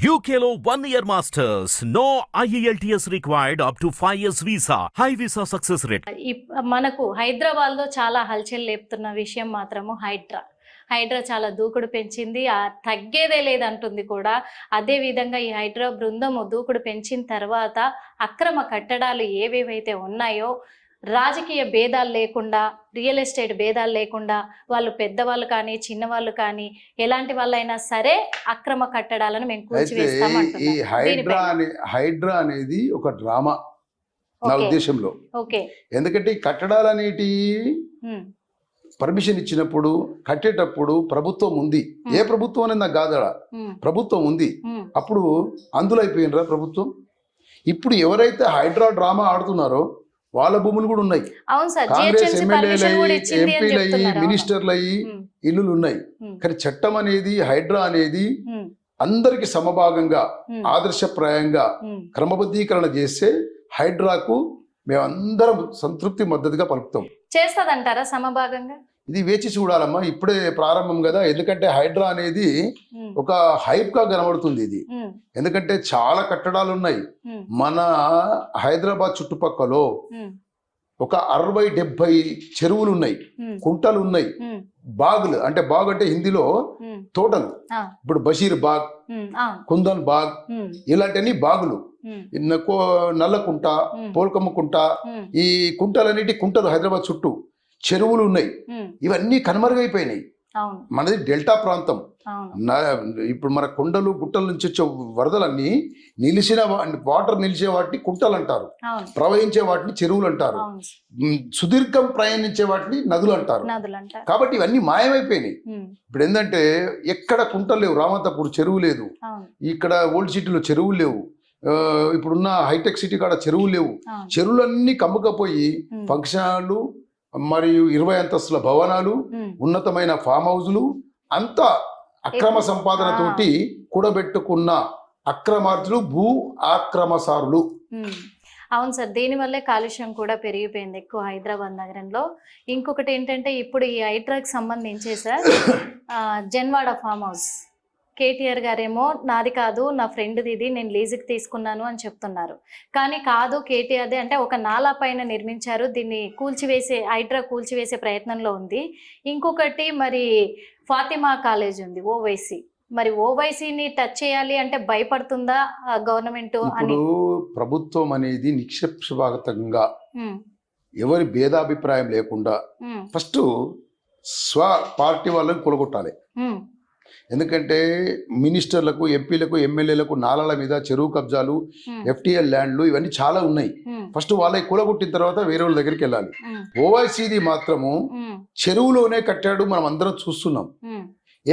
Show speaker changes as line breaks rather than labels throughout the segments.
UKLO 1 year masters. No IELTS required up to 5 years visa. High visa success rate.
మనకు హైదరాబాద్ లో చాలా హల్చల్ లేపుతున్న విషయం మాత్రము హైడ్రా చాలా దూకుడు పెంచింది, తగ్గేదే లేదంటుంది కూడా. అదే విధంగా ఈ హైడ్రా బృందము దూకుడు పెంచిన తర్వాత అక్రమ కట్టడాలు ఏవేవైతే ఉన్నాయో రాజకీయ భేదాలు లేకుండా, రియల్ ఎస్టేట్ భేదాలు లేకుండా, వాళ్ళు పెద్దవాళ్ళు కానీ చిన్నవాళ్ళు కానీ ఎలాంటి వాళ్ళైనా సరే అక్రమ కట్టడాలను మేము కూల్చివేస్తామంటున్నాం.
హైడ్రా అనేది ఒక డ్రామా నా ఉద్దేశంలో. ఎందుకంటే ఈ కట్టడాలు అనేటి పర్మిషన్ ఇచ్చినప్పుడు కట్టేటప్పుడు ప్రభుత్వం ఉంది. ఏ ప్రభుత్వం అనేది నాకు కాదా, ప్రభుత్వం ఉంది. అప్పుడు అందులో అయిపోయినరా ప్రభుత్వం. ఇప్పుడు ఎవరైతే హైడ్రా డ్రామా ఆడుతున్నారో వాళ్ళ భూములు కూడా ఉన్నాయి. కాంగ్రెస్ ఎమ్మెల్యేలు ఎంపీలు అయ్యి మినిస్టర్లు అయ్యి ఇల్లులు ఉన్నాయి. కానీ చట్టం అనేది హైడ్రా అనేది అందరికి సమభాగంగా ఆదర్శప్రాయంగా క్రమబద్ధీకరణ చేస్తే హైడ్రాకు మేమందరం సంతృప్తి మద్దతుగా పలుకుతాం.
చేస్తాదంటారా సమభాగంగా?
ఇది వేచి చూడాలమ్మా, ఇప్పుడే ప్రారంభం కదా. ఎందుకంటే హైడ్రా అనేది ఒక హైప్ గా కనబడుతుంది ఇది. ఎందుకంటే చాలా కట్టడాలు ఉన్నాయి మన హైదరాబాద్ చుట్టుపక్కల. ఒక 60-70 చెరువులు ఉన్నాయి, కుంటలు ఉన్నాయి, బాగులు. అంటే బాగ్ అంటే హిందీలో తోటలు. ఇప్పుడు బషీర్ బాగ్, కుందన్ బాగ్, ఇలాంటివన్నీ బాగులు. నల్లకుంట, పోల్కమ్మ కుంట, ఈ కుంటలన్నిటి కుంటలు హైదరాబాద్ చుట్టూ చెరువులు ఉన్నాయి. ఇవన్నీ కనుమరుగైపోయినాయి. మనది డెల్టా ప్రాంతం. ఇప్పుడు మన కొండలు గుట్టల నుంచి వచ్చే వరదలన్నీ నిలిచిన వాటర్ నిలిచే వాటిని కుంటలు అంటారు, ప్రవహించే వాటిని చెరువులు అంటారు, సుదీర్ఘం ప్రయాణించే వాటిని నదులు అంటారు. కాబట్టి ఇవన్నీ మాయమైపోయినాయి. ఇప్పుడు ఏంటంటే ఎక్కడ కుంటలు లేవు, రామంతపూర్ చెరువు లేదు, ఇక్కడ ఓల్డ్ సిటీలో చెరువులు లేవు, ఇప్పుడున్న హైటెక్ సిటీ కాడ చెరువులు లేవు. చెరువులన్నీ కమ్ముకపోయి ఫంక్షన్ హాళ్ళు మరియు 20 అంతస్తుల భవనాలు, ఉన్నతమైన ఫామ్ హౌజులు, అంతా అక్రమ సంపాదనతోటి కూడబెట్టుకున్న అక్రమార్జులు, భూ ఆక్రమసారులు.
అవును సార్, దీనివల్లే కాలుష్యం కూడా పెరిగిపోయింది ఎక్కువ హైదరాబాద్ నగరంలో. ఇంకొకటి ఏంటంటే ఇప్పుడు ఈ హైడ్రాకి సంబంధించి sir Janwada farm house KTR గారేమో నాది కాదు నా ఫ్రెండ్ది, ఇది నేను లీజుకి తీసుకున్నాను అని చెప్తున్నారు. కానీ కాదు కేటీఆర్ది, అంటే ఒక నాలా పైన నిర్మించారు, దీన్ని హైడ్రా కూల్చివేసే ప్రయత్నంలో ఉంది. ఇంకొకటి మరి ఫాతిమా కాలేజ్ ఉంది ఓవైసీ, మరి ఓవైసీని టచ్ చేయాలి అంటే భయపడుతుందా గవర్నమెంట్ అని?
ప్రభుత్వం అనేది నిక్షేపంగా ఎవరి భేదాభిప్రాయం లేకుండా ఫస్ట్ స్వ పార్టీ వాళ్ళని కొలగొట్టాలి. ఎందుకంటే మినిస్టర్లకు, ఎంపీలకు, ఎమ్మెల్యేలకు నాలాల మీద చెరువు కబ్జాలు, ఎఫ్టీఎల్ ల్యాండ్లు ఇవన్నీ చాలా ఉన్నాయి. ఫస్ట్ వాళ్ళకి కూలగొట్టిన తర్వాత వేరే వాళ్ళ దగ్గరికి వెళ్ళాలి. ఓవైసీది మాత్రము చెరువులోనే కట్టాడు, మనం అందరం చూస్తున్నాం.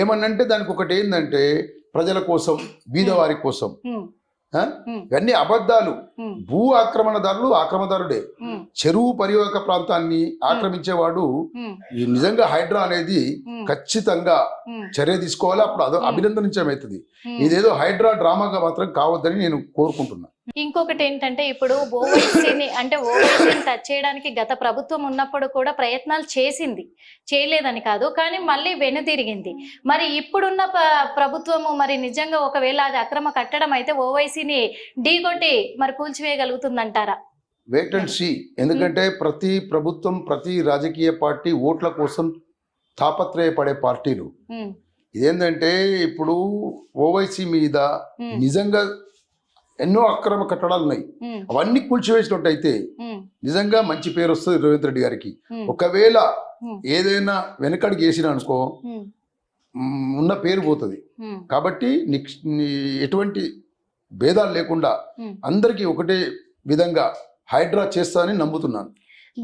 ఏమన్నంటే దానికి ఒకటి ఏంటంటే ప్రజల కోసం, బీదవారి కోసం. ఇవన్నీ అబద్ధాలు. భూ ఆక్రమణదారులు ఆక్రమణదారుడే. చెరువు పరివాహక ప్రాంతాన్ని ఆక్రమించేవాడు నిజంగా హైడ్రా అనేది ఖచ్చితంగా చర్య తీసుకోవాలి. అప్పుడు అభినందనించమవుతుంది. ఇదేదో హైడ్రా డ్రామాగా మాత్రం కావద్దని నేను కోరుకుంటున్నా.
ఇంకొకటి ఏంటంటే ఇప్పుడు ఓవైసీని టచ్ చేయడానికి గత ప్రభుత్వం ఉన్నప్పుడు కూడా ప్రయత్నాలు చేసింది, చేయలేదని కాదు, కానీ మళ్ళీ వెనుతిరిగింది. మరి ఇప్పుడున్న ప్రభుత్వము మరి నిజంగా ఒకవేళ అది అక్రమ కట్టడం అయితే ఓవైసీని ఢీకొట్టి మరి కూల్చివేయగలుగుతుందంటారా?
Wait and see. ఎందుకంటే ప్రతి ప్రభుత్వం, ప్రతి రాజకీయ పార్టీ ఓట్ల కోసం తాపత్రయపడే పార్టీలు. ఇదేంటంటే ఇప్పుడు ఓవైసీ మీద నిజంగా ఎన్నో అక్రమ కట్టడాలు ఉన్నాయి, అవన్నీ కూల్చివేసినట్టయితే నిజంగా మంచి పేరు వస్తుంది రేవంత్ రెడ్డి గారికి. ఒకవేళ ఏదైనా వెనకడికి వేసినా అనుకో ఉన్న పేరు పోతుంది. కాబట్టి ఎటువంటి భేదాలు లేకుండా అందరికీ ఒకటే విధంగా హైడ్రా చేస్తానని నమ్ముతున్నాను.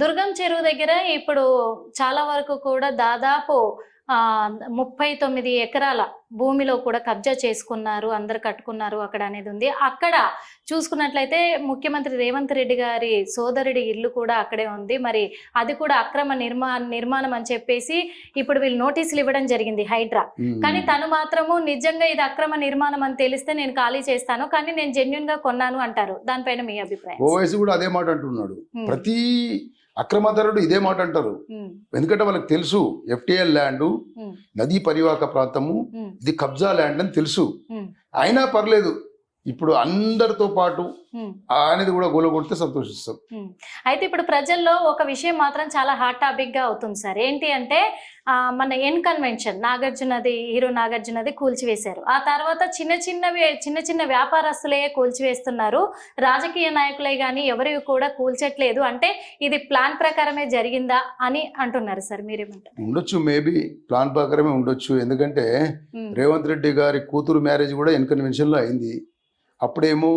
దుర్గం చెరువు దగ్గర ఇప్పుడు చాలా వరకు కూడా దాదాపు 39 ఎకరాల భూమిలో కూడా కబ్జా చేసుకున్నారు, అందరు కట్టుకున్నారు అక్కడ అనేది ఉంది. అక్కడ చూసుకున్నట్లయితే ముఖ్యమంత్రి రేవంత్ రెడ్డి గారి సోదరుడి ఇల్లు కూడా అక్కడే ఉంది. మరి అది కూడా అక్రమ నిర్మాణం అని చెప్పేసి ఇప్పుడు వీళ్ళు నోటీసులు ఇవ్వడం జరిగింది హైడ్రా. కానీ తను మాత్రము నిజంగా ఇది అక్రమ నిర్మాణం అని తెలిస్తే నేను ఖాళీ చేస్తాను, కానీ నేను జెన్యూన్ గా కొన్నాను అంటారు. దానిపైన మీ అభిప్రాయం?
ఓవైసీ కూడా అదే మాట అంటున్నాడు. ప్రతి అక్రమదారుడు ఇదే మాట అంటారు. ఎందుకంటే వాళ్ళకి తెలుసు ఎఫ్టీఎల్ ల్యాండ్, నదీ పరివాహక ప్రాంతము, ఇది కబ్జా ల్యాండ్ అని తెలుసు. అయినా పర్లేదు, ఇప్పుడు అందరితో పాటు అనేది కూడా గోలగొడితే సంతోషిస్తాం.
అయితే ఇప్పుడు ప్రజల్లో ఒక విషయం మాత్రం చాలా హాట్ టాపిక్ గా అవుతుంది సార్. ఏంటి అంటే మన ఎన్ కన్వెన్షన్ హీరో నాగార్జునది కూల్చివేశారు. ఆ తర్వాత చిన్న చిన్న వ్యాపారస్తులే కూల్చివేస్తున్నారు, రాజకీయ నాయకులే కానీ ఎవరివి కూడా కూల్చట్లేదు. అంటే ఇది ప్లాన్ ప్రకారమే జరిగిందా అని అంటున్నారు సార్, మీరేమంటారు?
ఉండొచ్చు, మేబీ ప్లాన్ ప్రకారమే ఉండొచ్చు. ఎందుకంటే రేవంత్ రెడ్డి గారి కూతురు మ్యారేజ్ కూడా ఎన్ కన్వెన్షన్ లో అయింది. అప్పుడేమో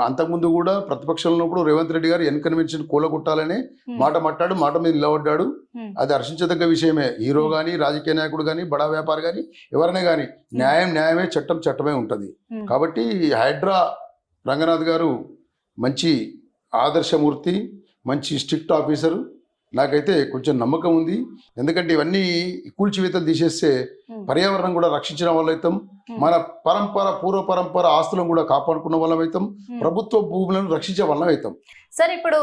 అంతకుముందు కూడా ప్రతిపక్షంలో ఉన్నప్పుడు రేవంత్ రెడ్డి గారు ఎన్ కన్వెన్షన్ కూలగొట్టాలని మాట మీద నిలబడ్డాడు. అది హర్షించదగ్గ విషయమే. హీరో కానీ, రాజకీయ నాయకుడు కానీ, బడా వ్యాపారి కానీ, ఎవరైనా కానీ న్యాయమే, చట్టమే ఉంటుంది. కాబట్టి హైడ్రా రంగనాథ్ గారు మంచి ఆదర్శమూర్తి, మంచి స్ట్రిక్ట్ ఆఫీసరు. నాకైతే కొంచెం నమ్మకం ఉంది. ఎందుకంటే ఇవన్నీ కూల్చివేతలు తీసేస్తే పర్యావరణం కూడా రక్షించిన వాళ్ళైతాం, మన పూర్వ పరంపర ఆస్తులను కూడా కాపాడుకున్న వాళ్ళం అవుతాం, ప్రభుత్వ భూములను రక్షించే వాళ్ళం అవుతాం.
సార్ ఇప్పుడు